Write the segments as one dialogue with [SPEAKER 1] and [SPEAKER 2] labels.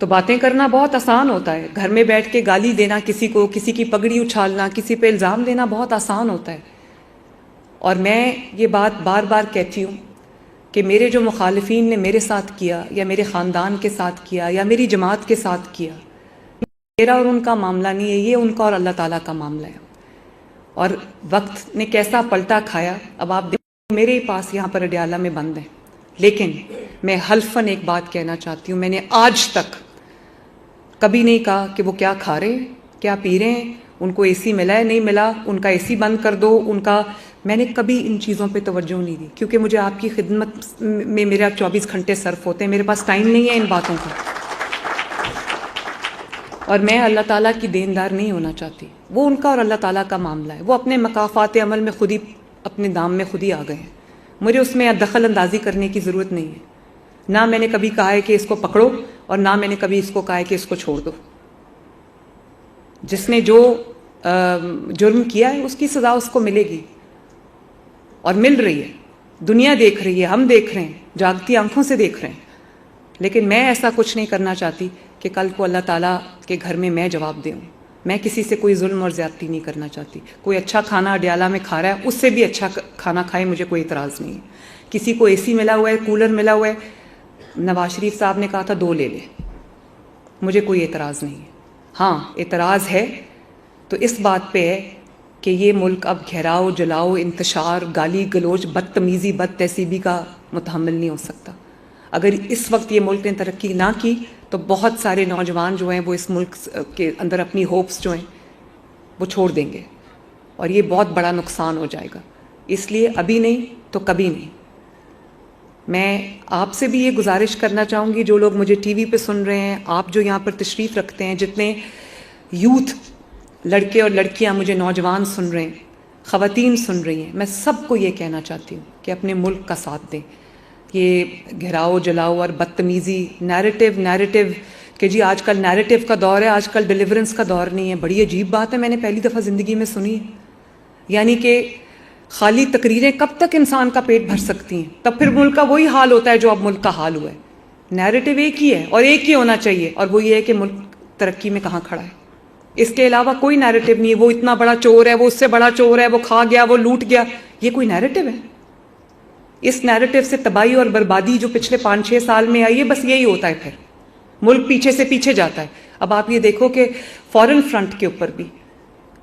[SPEAKER 1] تو باتیں کرنا بہت آسان ہوتا ہے، گھر میں بیٹھ کے گالی دینا کسی کو، کسی کی پگڑی اچھالنا، کسی پہ الزام دینا بہت آسان ہوتا ہے. اور میں یہ بات بار بار کہتی ہوں کہ میرے جو مخالفین نے میرے ساتھ کیا یا میرے خاندان کے ساتھ کیا یا میری جماعت کے ساتھ کیا، میرا اور ان کا معاملہ نہیں ہے، یہ ان کا اور اللہ تعالیٰ کا معاملہ ہے. اور وقت نے کیسا پلٹا کھایا، اب آپ دیکھیں میرے پاس یہاں پر اڈیالہ میں بند ہیں، لیکن میں حلفاً ایک بات کہنا چاہتی ہوں، میں نے آج تک کبھی نہیں کہا کہ وہ کیا کھا رہے ہیں، کیا پی رہے ہیں، ان کو اے سی ملا ہے نہیں ملا، ان کا اے سی بند کر دو، میں نے کبھی ان چیزوں پہ توجہ نہیں دی، کیونکہ مجھے آپ کی خدمت میں میرا 24 گھنٹے صرف ہوتے ہیں، میرے پاس ٹائم نہیں ہے ان باتوں کا. اور میں اللہ تعالیٰ کی دیندار نہیں ہونا چاہتی، وہ ان کا اور اللہ تعالیٰ کا معاملہ ہے، وہ اپنے مقافات عمل میں خود ہی اپنے دام میں خود ہی آ گئے ہیں، مجھے اس میں دخل اندازی کرنے کی ضرورت نہیں ہے. نہ میں نے کبھی کہا ہے کہ اس کو پکڑو اور نہ میں نے کبھی اس کو کہا ہے کہ اس کو چھوڑ دو. جس نے جو جرم کیا ہے اس کی سزا اس کو ملے گی، اور مل رہی ہے، دنیا دیکھ رہی ہے، ہم دیکھ رہے ہیں، جاگتی آنکھوں سے دیکھ رہے ہیں. لیکن میں ایسا کچھ نہیں کرنا چاہتی کہ کل کو اللہ تعالیٰ کے گھر میں میں جواب دوں. میں کسی سے کوئی ظلم اور زیادتی نہیں کرنا چاہتی. کوئی اچھا کھانا اڈیالہ میں کھا رہا ہے، اس سے بھی اچھا کھانا کھائے، مجھے کوئی اعتراض نہیں ہے. کسی کو اے سی ملا ہوا ہے، کولر ملا ہوا ہے، نواز شریف صاحب نے کہا تھا 2 لے لے، مجھے کوئی اعتراض نہیں ہے. ہاں اعتراض ہے تو اس بات پہ ہے کہ یہ ملک اب گھیراؤ، جلاؤ، انتشار، گالی گلوچ، بدتمیزی، بد تہذیبی کا متحمل نہیں ہو سکتا. اگر اس وقت یہ ملک نے ترقی نہ کی تو بہت سارے نوجوان جو ہیں وہ اس ملک کے اندر اپنی ہوپس جو ہیں وہ چھوڑ دیں گے، اور یہ بہت بڑا نقصان ہو جائے گا. اس لیے ابھی نہیں تو کبھی نہیں. میں آپ سے بھی یہ گزارش کرنا چاہوں گی، جو لوگ مجھے ٹی وی پہ سن رہے ہیں، آپ جو یہاں پر تشریف رکھتے ہیں، جتنے یوتھ لڑکے اور لڑکیاں مجھے نوجوان سن رہے ہیں، خواتین سن رہی ہیں، میں سب کو یہ کہنا چاہتی ہوں کہ اپنے ملک کا ساتھ دیں. یہ گھراؤ جلاؤ اور بدتمیزی، نیریٹو کہ جی آج کل نیریٹو کا دور ہے، آج کل ڈیلیورنس کا دور نہیں ہے، بڑی عجیب بات ہے، میں نے پہلی دفعہ زندگی میں سنی. یعنی کہ خالی تقریریں کب تک انسان کا پیٹ بھر سکتی ہیں؟ تب پھر ملک کا وہی حال ہوتا ہے جو اب ملک کا حال ہوا ہے. نیریٹو ایک ہی ہے اور ایک ہی ہونا چاہیے، اور وہ یہ ہے کہ ملک ترقی میں کہاں کھڑا ہے. اس کے علاوہ کوئی نیریٹو نہیں ہے. وہ اتنا بڑا چور ہے، وہ اس سے بڑا چور ہے، وہ کھا گیا، وہ لوٹ گیا، یہ کوئی نیریٹو ہے؟ اس نیریٹو سے تباہی اور بربادی جو پچھلے 5-6 سال میں آئی ہے، بس یہی ہوتا ہے. پھر ملک پیچھے سے پیچھے جاتا ہے. اب آپ یہ دیکھو کہ فورن فرنٹ کے اوپر بھی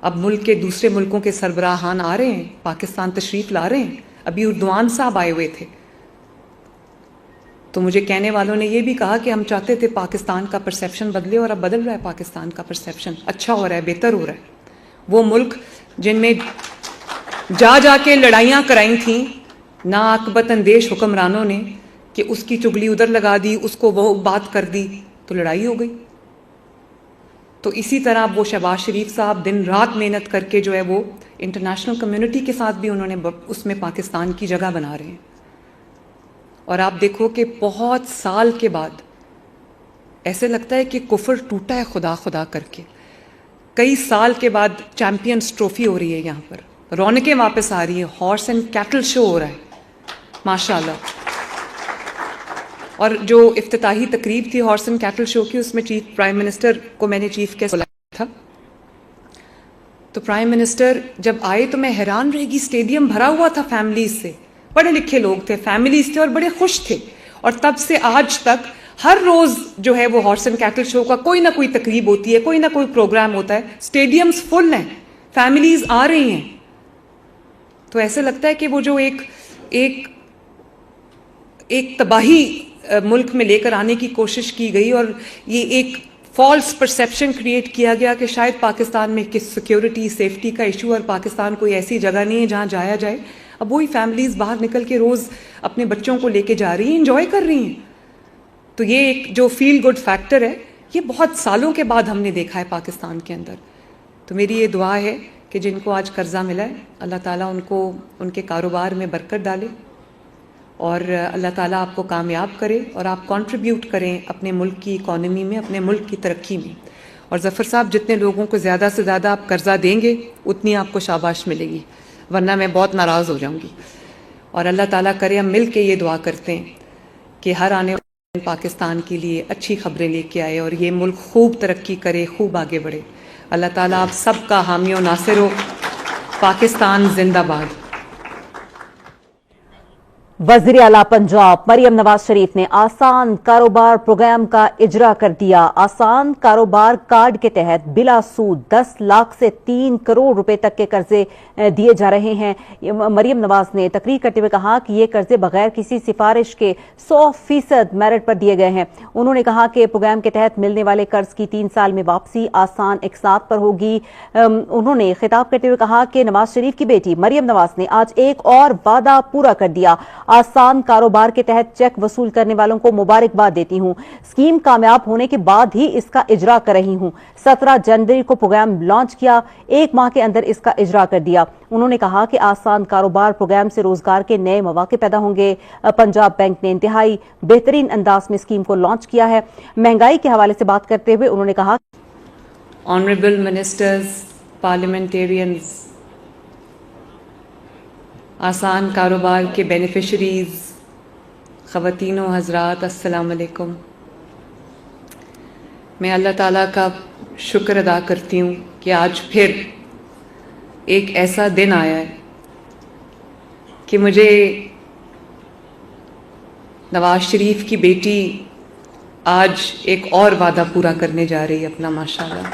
[SPEAKER 1] اب ملک کے دوسرے ملکوں کے سربراہان آ رہے ہیں، پاکستان تشریف لا رہے ہیں. ابھی اردوان صاحب آئے ہوئے تھے، تو مجھے کہنے والوں نے یہ بھی کہا کہ ہم چاہتے تھے پاکستان کا پرسیپشن بدلے، اور اب بدل رہا ہے. پاکستان کا پرسیپشن اچھا ہو رہا ہے، بہتر ہو رہا ہے. وہ ملک جن میں جا کے لڑائیاں کرائی تھیں ناعاقبت اندیش حکمرانوں نے، کہ اس کی چگلی ادھر لگا دی، اس کو وہ بات کر دی، تو لڑائی ہو گئی. تو اسی طرح وہ شہباز شریف صاحب دن رات محنت کر کے جو ہے وہ انٹرنیشنل کمیونٹی کے ساتھ بھی انہوں نے اس میں پاکستان کی جگہ بنا رہے ہیں. اور آپ دیکھو کہ بہت سال کے بعد ایسے لگتا ہے کہ کفر ٹوٹا ہے خدا خدا کر کے. کئی سال کے بعد چیمپئنز ٹرافی ہو رہی ہے، یہاں پر رونقیں واپس آ رہی ہیں، ہارس اینڈ کیٹل شو ہو رہا ہے ماشاءاللہ. اور جو افتتاحی تقریب تھی ہارس اینڈ کیٹل شو کی، اس میں پرائم منسٹر کو میں نے چیف گیسٹ بلایا تھا. تو پرائم منسٹر جب آئے تو میں حیران رہ گئی، اسٹیڈیم بھرا ہوا تھا فیملیز سے، پڑھے لکھے لوگ تھے، فیملیز تھے، اور بڑے خوش تھے. اور تب سے آج تک ہر روز جو ہے وہ ہارس اینڈ کیٹل شو کا کوئی نہ کوئی تقریب ہوتی ہے، کوئی نہ کوئی پروگرام ہوتا ہے. اسٹیڈیمز فل ہیں، فیملیز آ رہی ہیں. تو ایسے لگتا ہے کہ وہ جو ایک تباہی ملک میں لے کر آنے کی کوشش کی گئی، اور یہ ایک فالس پرسیپشن کریٹ کیا گیا کہ شاید پاکستان میں سیکیورٹی سیفٹی کا ایشو، اور پاکستان کوئی ایسی جگہ نہیں ہے جہاں جایا جائے. اب وہی فیملیز باہر نکل کے روز اپنے بچوں کو لے کے جا رہی ہیں، انجوائے کر رہی ہیں. تو یہ ایک جو فیل گڈ فیکٹر ہے، یہ بہت سالوں کے بعد ہم نے دیکھا ہے پاکستان کے اندر. تو میری یہ دعا ہے کہ جن کو آج قرضہ ملا ہے، اللہ تعالیٰ ان کو ان کے کاروبار میں برکت ڈالے، اور اللہ تعالیٰ آپ کو کامیاب کرے، اور آپ کنٹریبیوٹ کریں اپنے ملک کی اکانومی میں، اپنے ملک کی ترقی میں. اور ظفر صاحب، جتنے لوگوں کو زیادہ سے زیادہ آپ قرضہ دیں گے اتنی آپ کو شاباش ملے گی، ورنہ میں بہت ناراض ہو جاؤں گی. اور اللہ تعالیٰ کرے ہم مل کے یہ دعا کرتے ہیں کہ ہر آنے پاکستان کے لیے اچھی خبریں لے کے آئے اور یہ ملک خوب ترقی کرے, خوب آگے بڑھے. اللہ تعالیٰ آپ سب کا حامی و ناصر ہو. پاکستان زندہ باد.
[SPEAKER 2] وزیر اعلیٰ پنجاب مریم نواز شریف نے آسان کاروبار پروگرام کا اجرا کر دیا. آسان کاروبار کارڈ کے تحت بلا سود 10 لاکھ سے 3 کروڑ روپے تک کے قرضے دیے جا رہے ہیں. مریم نواز نے تقریر کرتے ہوئے کہا کہ یہ قرضے بغیر کسی سفارش کے 100% میرٹ پر دیے گئے ہیں. انہوں نے کہا کہ پروگرام کے تحت ملنے والے قرض کی 3 سال میں واپسی آسان اقساط پر ہوگی. انہوں نے خطاب کرتے ہوئے کہا کہ نواز شریف کی بیٹی مریم نواز نے آج ایک اور وعدہ پورا کر دیا. آسان کاروبار کے تحت چیک وصول کرنے والوں کو مبارکباد دیتی ہوں. اسکیم کامیاب ہونے کے بعد ہی اس کا اجرا کر رہی ہوں. 17 جنوری کو پروگرام لانچ کیا, 1 ماہ کے اندر اس کا اجرا کر دیا. انہوں نے کہا کہ آسان کاروبار پروگرام سے روزگار کے نئے مواقع پیدا ہوں گے. پنجاب بینک نے انتہائی بہترین انداز میں اسکیم کو لانچ کیا ہے. مہنگائی کے حوالے سے بات کرتے ہوئے انہوں نے کہا
[SPEAKER 1] آنریبل منسٹرز, پارلیمنٹیرینز, آسان کاروبار کے بینیفیشریز, خواتین و حضرات, السلام علیکم. میں اللہ تعالیٰ کا شکر ادا کرتی ہوں کہ آج پھر ایک ایسا دن آیا ہے کہ مجھے نواز شریف کی بیٹی آج ایک اور وعدہ پورا کرنے جا رہی ہے اپنا, ماشاءاللہ.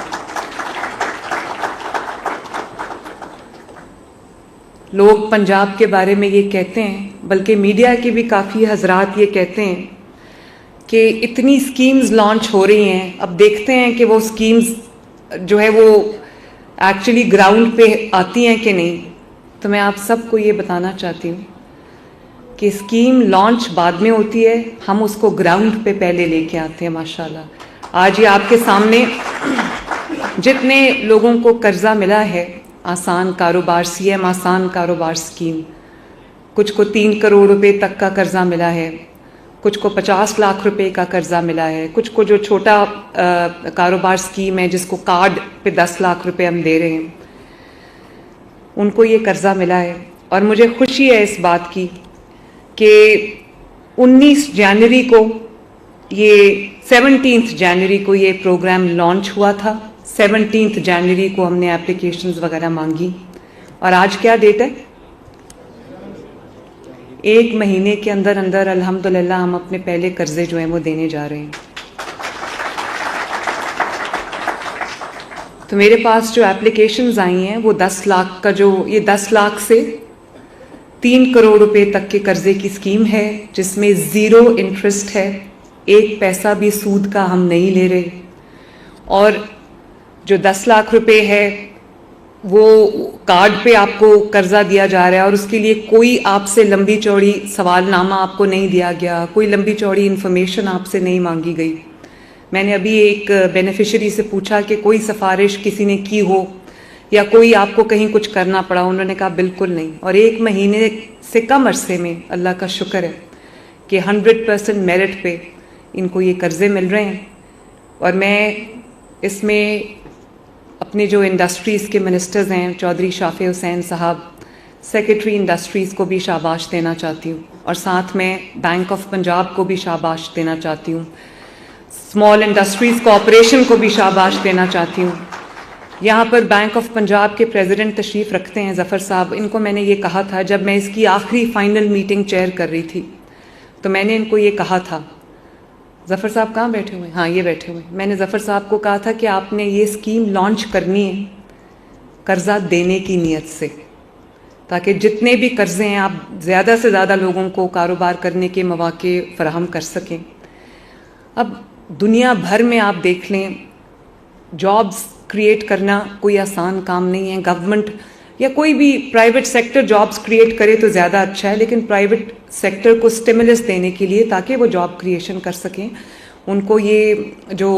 [SPEAKER 1] لوگ پنجاب کے بارے میں یہ کہتے ہیں, بلکہ میڈیا کے بھی کافی حضرات یہ کہتے ہیں کہ اتنی سکیمز لانچ ہو رہی ہیں, اب دیکھتے ہیں کہ وہ سکیمز جو ہے وہ ایکچولی گراؤنڈ پہ آتی ہیں کہ نہیں. تو میں آپ سب کو یہ بتانا چاہتی ہوں کہ اسکیم لانچ بعد میں ہوتی ہے, ہم اس کو گراؤنڈ پہ پہلے لے کے آتے ہیں, ماشاءاللہ. آج یہ آپ کے سامنے جتنے لوگوں کو قرضہ ملا ہے آسان کاروبار, سی ایم آسان کاروبار اسکیم, کچھ کو 3 کروڑ روپے تک کا قرضہ ملا ہے, کچھ کو 50 لاکھ روپے کا قرضہ ملا ہے, کچھ کو جو چھوٹا کاروبار اسکیم ہے جس کو کارڈ پہ 10 لاکھ روپے ہم دے رہے ہیں, ان کو یہ قرضہ ملا ہے. اور مجھے خوشی ہے اس بات کی کہ 19 جنوری کو یہ 17 جنوری کو یہ پروگرام لانچ ہوا تھا. 17 جنوری کو ہم نے اپلیکیشنز وغیرہ مانگی, اور آج کیا ڈیٹ ہے؟ 1 مہینے کے اندر اندر الحمدللہ ہم اپنے پہلے قرضے جو ہیں وہ دینے جا رہے ہیں. تو میرے پاس جو اپلیکیشنز آئی ہیں وہ 10 لاکھ کا, جو یہ 10 لاکھ سے 3 کروڑ روپے تک کے قرضے کی اسکیم ہے, جس میں 0 انٹرسٹ ہے, 1 پیسہ بھی سود کا ہم نہیں لے رہے. اور جو 10 لاکھ روپے ہے وہ کارڈ پہ آپ کو قرضہ دیا جا رہا ہے, اور اس کے لیے کوئی آپ سے لمبی چوڑی سوال نامہ آپ کو نہیں دیا گیا, کوئی لمبی چوڑی انفارمیشن آپ سے نہیں مانگی گئی. میں نے ابھی ایک بینیفیشری سے پوچھا کہ کوئی سفارش کسی نے کی ہو یا کوئی آپ کو کہیں کچھ کرنا پڑا, انہوں نے کہا بالکل نہیں. اور 1 مہینے سے کم عرصے میں اللہ کا شکر ہے کہ 100% میرٹ پہ ان کو یہ قرضے مل رہے ہیں. اور میں اس میں اپنے جو انڈسٹریز کے منسٹرز ہیں, چودھری شافع حسین صاحب, سیکرٹری انڈسٹریز کو بھی شاباش دینا چاہتی ہوں, اور ساتھ میں بینک آف پنجاب کو بھی شاباش دینا چاہتی ہوں, اسمال انڈسٹریز کارپوریشن کو بھی شاباش دینا چاہتی ہوں. یہاں پر بینک آف پنجاب کے پریزیڈنٹ تشریف رکھتے ہیں ظفر صاحب, ان کو میں نے یہ کہا تھا جب میں اس کی آخری فائنل میٹنگ چیئر کر رہی تھی, تو میں نے ان کو یہ کہا تھا, ظفر صاحب کہاں بیٹھے ہوئے ہیں؟ ہاں یہ بیٹھے ہوئے ہیں. میں نے ظفر صاحب کو کہا تھا کہ آپ نے یہ اسکیم لانچ کرنی ہے قرضہ دینے کی نیت سے, تاکہ جتنے بھی قرضے ہیں آپ زیادہ سے زیادہ لوگوں کو کاروبار کرنے کے مواقع فراہم کر سکیں. اب دنیا بھر میں آپ دیکھ لیں, جابز کریٹ کرنا کوئی آسان کام نہیں ہے. گورنمنٹ یا کوئی بھی پرائیویٹ سیکٹر جابز کریٹ کرے تو زیادہ اچھا ہے, لیکن پرائیویٹ سیکٹر کو سٹیمولس دینے کے لیے تاکہ وہ جاب کریشن کر سکیں, ان کو یہ جو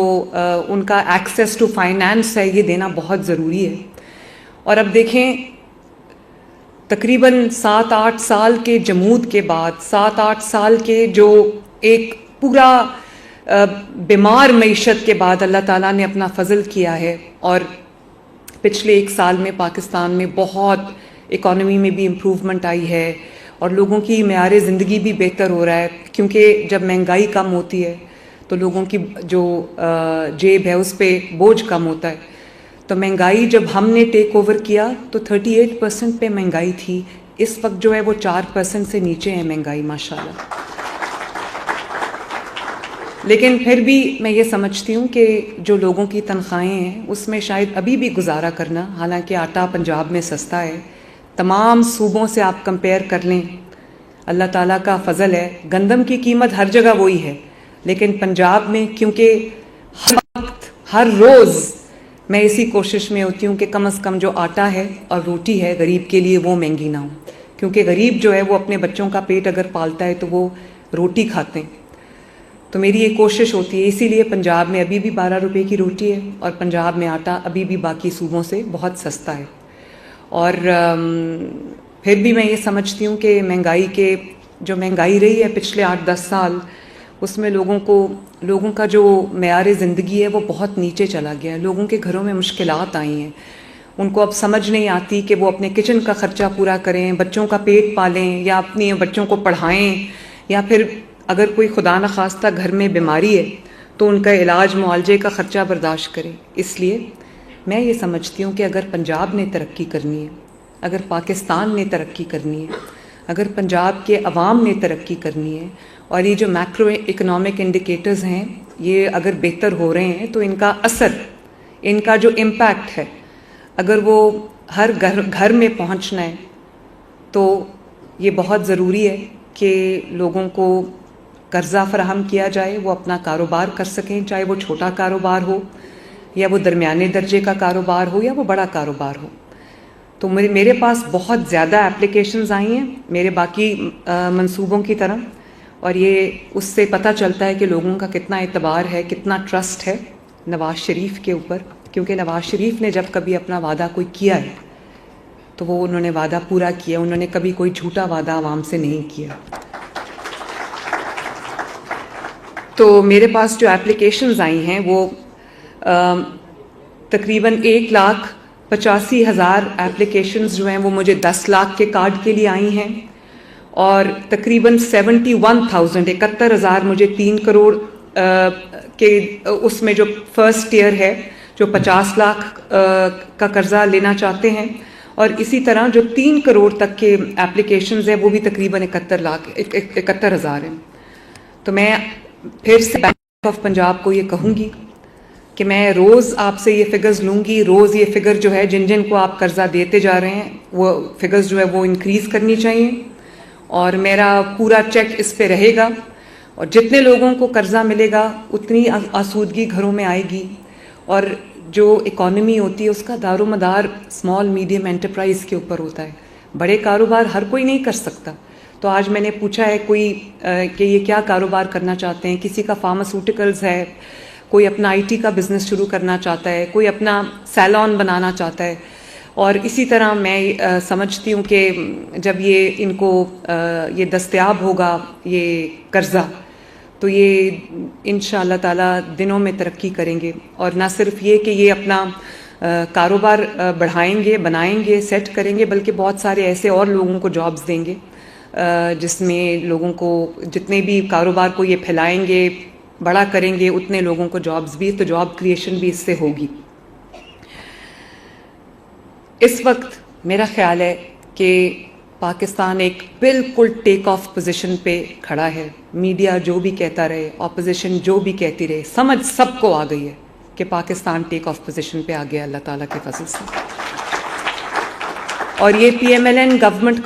[SPEAKER 1] ان کا ایکسیس ٹو فائنانس ہے یہ دینا بہت ضروری ہے. اور اب دیکھیں تقریباً 7-8 سال کے جمود کے بعد, 7-8 سال کے جو ایک پورا بیمار معیشت کے بعد اللہ تعالیٰ نے اپنا فضل کیا ہے, اور پچھلے 1 سال میں پاکستان میں بہت اکانومی میں بھی امپروومنٹ آئی ہے, اور لوگوں کی معیار زندگی بھی بہتر ہو رہا ہے، کیونکہ جب مہنگائی کم ہوتی ہے تو لوگوں کی جو جیب ہے اس پہ بوجھ کم ہوتا ہے. تو مہنگائی جب ہم نے ٹیک اوور کیا تو 38% پہ مہنگائی تھی، اس وقت جو ہے وہ 4% سے نیچے ہے مہنگائی ماشاءاللہ. لیکن پھر بھی میں یہ سمجھتی ہوں کہ جو لوگوں کی تنخواہیں ہیں اس میں شاید ابھی بھی گزارا کرنا، حالانکہ آٹا پنجاب میں سستا ہے، تمام صوبوں سے آپ کمپیئر کر لیں، اللہ تعالیٰ کا فضل ہے، گندم کی قیمت ہر جگہ وہی ہے، لیکن پنجاب میں کیونکہ ہر وقت ہر روز میں اسی کوشش میں ہوتی ہوں کہ کم از کم جو آٹا ہے اور روٹی ہے غریب کے لیے وہ مہنگی نہ ہو، کیونکہ غریب جو ہے وہ اپنے بچوں کا پیٹ اگر پالتا ہے تو وہ روٹی کھاتے ہیں. تو میری یہ کوشش ہوتی ہے، اسی لیے پنجاب میں ابھی بھی 12 روپے کی روٹی ہے اور پنجاب میں آٹا ابھی بھی باقی صوبوں سے بہت سستا ہے. اور پھر بھی میں یہ سمجھتی ہوں کہ جو مہنگائی رہی ہے پچھلے 8-10 سال، اس میں لوگوں کا جو معیار زندگی ہے وہ بہت نیچے چلا گیا ہے. لوگوں کے گھروں میں مشکلات آئی ہیں، ان کو اب سمجھ نہیں آتی کہ وہ اپنے کچن کا خرچہ پورا کریں، بچوں کا پیٹ پالیں یا اپنی بچوں کو پڑھائیں، یا پھر اگر کوئی خدا نخواستہ گھر میں بیماری ہے تو ان کا علاج معالجے کا خرچہ برداشت کریں. اس لیے میں یہ سمجھتی ہوں کہ اگر پنجاب نے ترقی کرنی ہے، اگر پاکستان نے ترقی کرنی ہے، اگر پنجاب کے عوام نے ترقی کرنی ہے، اور یہ جو میکرو اکنامک انڈیکیٹرز ہیں یہ اگر بہتر ہو رہے ہیں تو ان کا اثر، ان کا جو امپیکٹ ہے، اگر وہ ہر گھر میں پہنچنا ہے تو یہ بہت ضروری ہے کہ لوگوں کو قرضہ فراہم کیا جائے، وہ اپنا کاروبار کر سکیں، چاہے وہ چھوٹا کاروبار ہو یا وہ درمیانے درجے کا کاروبار ہو یا وہ بڑا کاروبار ہو. تو میرے پاس بہت زیادہ اپلیکیشنز آئی ہیں میرے باقی منصوبوں کی طرح، اور یہ اس سے پتہ چلتا ہے کہ لوگوں کا کتنا اعتبار ہے، کتنا ٹرسٹ ہے نواز شریف کے اوپر، کیونکہ نواز شریف نے جب کبھی اپنا وعدہ کوئی کیا ہے تو وہ انہوں نے وعدہ پورا کیا، انہوں نے کبھی کوئی جھوٹا وعدہ عوام سے نہیں کیا. تو میرے پاس جو اپلیکیشنز آئی ہیں وہ تقریباً 1,85,000 اپلیکیشنز جو ہیں وہ مجھے 10 لاکھ کے کارڈ کے لیے آئی ہیں، اور تقریباً 71,000 مجھے 3 کروڑ کے اس میں جو فرسٹ ایئر ہے جو 50 لاکھ کا قرضہ لینا چاہتے ہیں، اور اسی طرح جو 3 کروڑ تک کے اپلیکیشنز ہیں وہ بھی تقریباً 71,000 ہیں. تو میں پھر سے بینک آف پنجاب کو یہ کہوں گی کہ میں روز آپ سے یہ فگرز لوں گی، روز یہ فگر جو ہے جن کو آپ قرضہ دیتے جا رہے ہیں وہ فگرز جو ہے وہ انکریز کرنی چاہیے، اور میرا پورا چیک اس پہ رہے گا، اور جتنے لوگوں کو قرضہ ملے گا اتنی آسودگی گھروں میں آئے گی. اور جو اکانومی ہوتی ہے اس کا دار و مدار اسمال میڈیم انٹرپرائز کے اوپر ہوتا ہے، بڑے کاروبار ہر کوئی نہیں کر سکتا. تو آج میں نے پوچھا ہے کہ یہ کیا کاروبار کرنا چاہتے ہیں، کسی کا فارماسوٹیکلز ہے، کوئی اپنا آئی ٹی کا بزنس شروع کرنا چاہتا ہے، کوئی اپنا سیلون بنانا چاہتا ہے. اور اسی طرح میں سمجھتی ہوں کہ جب یہ ان کو یہ دستیاب ہوگا یہ قرضہ تو یہ انشاءاللہ تعالیٰ دنوں میں ترقی کریں گے، اور نہ صرف یہ کہ یہ اپنا کاروبار بڑھائیں گے، بنائیں گے، سیٹ کریں گے، بلکہ بہت سارے ایسے اور لوگوں کو جابز دیں گے جس میں لوگوں کو جتنے بھی کاروبار کو یہ پھیلائیں گے، بڑا کریں گے، اتنے لوگوں کو جابز بھی، تو جاب کریشن بھی اس سے ہوگی. اس وقت میرا خیال ہے کہ پاکستان ایک بالکل ٹیک آف پوزیشن پہ کھڑا ہے. میڈیا جو بھی کہتا رہے، اپوزیشن جو بھی کہتی رہے، سمجھ سب کو آ گئی ہے کہ پاکستان ٹیک آف پوزیشن پہ آ گیا اللہ تعالیٰ کے فضل سے. اور یہ PMLN گورنمنٹ کا